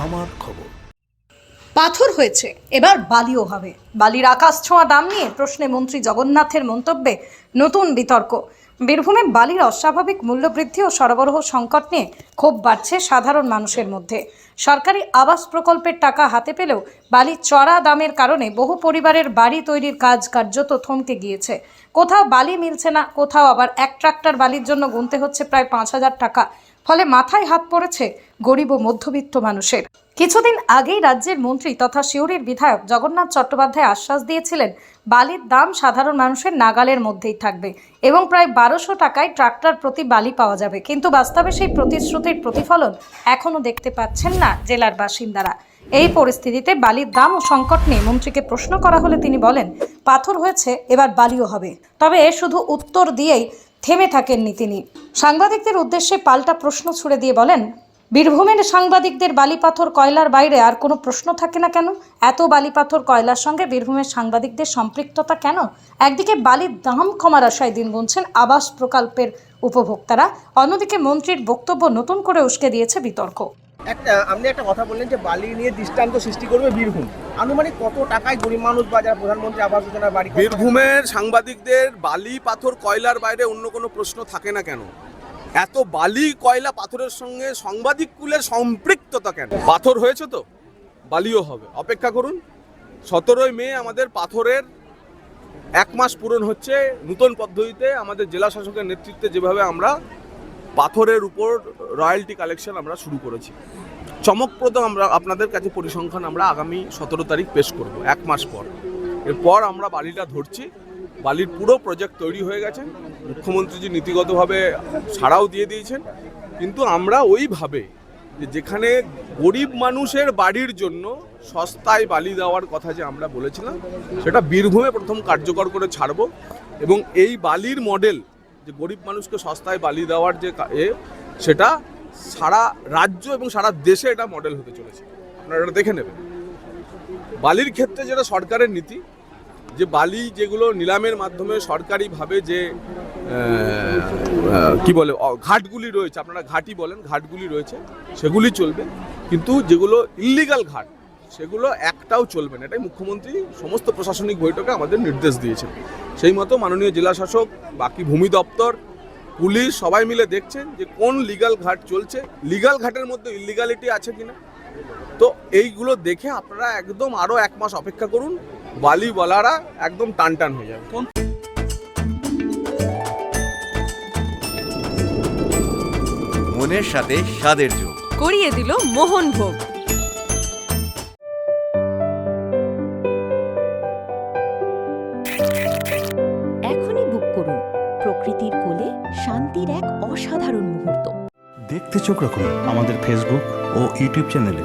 আমার খবর। পাথর হয়েছে, এবার বালিও হবে। বালির আকাশ ছোঁয়া দাম নিয়ে প্রশ্নে মন্ত্রী জগন্নাথের মন্তব্যে নতুন বিতর্ক। বীরভূমে বালির অস্বাভাবিক মূল্যবৃদ্ধি ও সরবরাহ সংকট নিয়ে ক্ষোভ বাড়ছে সাধারণ মানুষের মধ্যে। সরকারি আবাস প্রকল্পের টাকা হাতে পেলেও বালির চড়া দামের কারণে বহু পরিবারের বাড়ি তৈরির কাজ কার্যত থমকে গিয়েছে। কোথাও বালি মিলছে না, কোথাও আবার এক ট্রাক্টর বালির জন্য গুনতে হচ্ছে প্রায় 5,000 টাকা। ফলে মাথায় হাত পড়েছে গরিব ও মধ্যবিত্ত মানুষের। কিছুদিন আগেই রাজ্যের মন্ত্রী তথা সিউড়ির বিধায়ক জগন্নাথ চট্টোপাধ্যায় আশ্বাস দিয়েছিলেন বালির দাম সাধারণ মানুষের নাগালের মধ্যেই থাকবে এবং প্রায় 1200 টাকায় ট্রাক্টর প্রতি বালি পাওয়া যাবে। কিন্তু বাস্তবে সেই প্রতিশ্রুতির প্রতিফলন এখনও দেখতে পাচ্ছেন না জেলার বাসিন্দারা। এই পরিস্থিতিতে বালির দাম ও সংকট নিয়ে মন্ত্রীকে প্রশ্ন করা হলে তিনি বলেন, পাথর হয়েছে, এবার বালিও হবে। তবে শুধু উত্তর দিয়েই থেমে থাকেননি তিনি। সাংবাদিকদের উদ্দেশ্যে পাল্টা প্রশ্ন ছুড়ে দিয়ে বলেন, বীরভূমের সাংবাদিকদের বালিপাথর কয়লার বাইরে আর কোনো প্রশ্ন থাকে না কেন? এত বালিপাথর কয়লার সঙ্গে বীরভূমের সাংবাদিকদের সম্পৃক্ততা কেন? একদিকে বালির দাম কমার আশায় দিন গুনছেন আবাস প্রকল্পের উপভোক্তারা, অন্যদিকে মন্ত্রীর বক্তব্য নতুন করে উস্কে দিয়েছে বিতর্ক। আপনি একটা কথা বললেন যে বালি নিয়ে দৃষ্টান্ত সৃষ্টি করবে বীরভূম। আনুমানিক কত টাকায় গরিব মানুষ বা যারা প্রধানমন্ত্রী আবাস যোজনার বাড়ি? বীরভূমের সাংবাদিকদের বালি পাথর কয়লার বাইরে অন্য কোনো প্রশ্ন থাকে না কেন? এত বালি কয়লা পাথরের সঙ্গে সাংবাদিককুলের সম্পৃক্ততা কেন? পাথর হয়েছে তো বালিও হবে, অপেক্ষা করুন। 17ই মে আমাদের পাথরের 1 মাস পূরণ হচ্ছে। নতুন পদ্ধতিতে আমাদের জেলা শাসকের নেতৃত্বে যেভাবে আমরা পাথরের উপর রয়্যালটি কালেকশন আমরা শুরু করেছি, চমকপ্রদ আমরা আপনাদের কাছে পরিসংখ্যান আমরা আগামী 17 তারিখ পেশ করব, 1 মাস পর। এরপর আমরা বালিটা ধরছি। বালির পুরো প্রজেক্ট তৈরি হয়ে গেছে, মুখ্যমন্ত্রীজি নীতিগতভাবে ছাড়াও দিয়ে দিয়েছেন। কিন্তু আমরা ওইভাবে যেখানে গরিব মানুষের বাড়ির জন্য সস্তায় বালি দেওয়ার কথা যে আমরা বলেছিলাম, সেটা বীরভূমে প্রথম কার্যকর করে ছাড়ব। এবং এই বালির মডেল যে গরিব মানুষকে সস্তায় বালি দেওয়ার যে সেটা সারা রাজ্য এবং সারা দেশে এটা মডেল হতে চলেছে। আপনারা এটা দেখে নেবেন। বালির ক্ষেত্রে যেটা সরকারের নীতি, যে বালি যেগুলো নিলামের মাধ্যমে সরকারিভাবে যে কি বলে ঘাটগুলি রয়েছে, আপনারা ঘাটই বলেন, ঘাটগুলি রয়েছে, সেগুলি চলবে। কিন্তু যেগুলো ইল্লিগাল ঘাট সেগুলো একটাও চলবে না। এটাই মুখ্যমন্ত্রী সমস্ত প্রশাসনিক বৈঠকে আমাদের নির্দেশ দিয়েছেন। সেই মতো মাননীয় জেলা শাসক, বাকি ভূমি দপ্তর, পুলিশ সবাই মিলে দেখছেন যে কোন লিগাল ঘাট চলছে, লিগাল ঘাটের মধ্যে ইল্লিগালিটি আছে কিনা। তো এইগুলো দেখে আপনারা একদম আরো 1 মাস অপেক্ষা করুন, বালিওয়ালারা একদম টান হয়ে যাবে। মনের সাথে স্বাদের যোগ করিয়ে দিল মোহনভোগ। এখনই বুক করুন প্রকৃতির কোলে শান্তির এক অসাধারণ মুহূর্ত। দেখতে চোখ রাখুন আমাদের ফেসবুক ও ইউটিউব চ্যানেলে।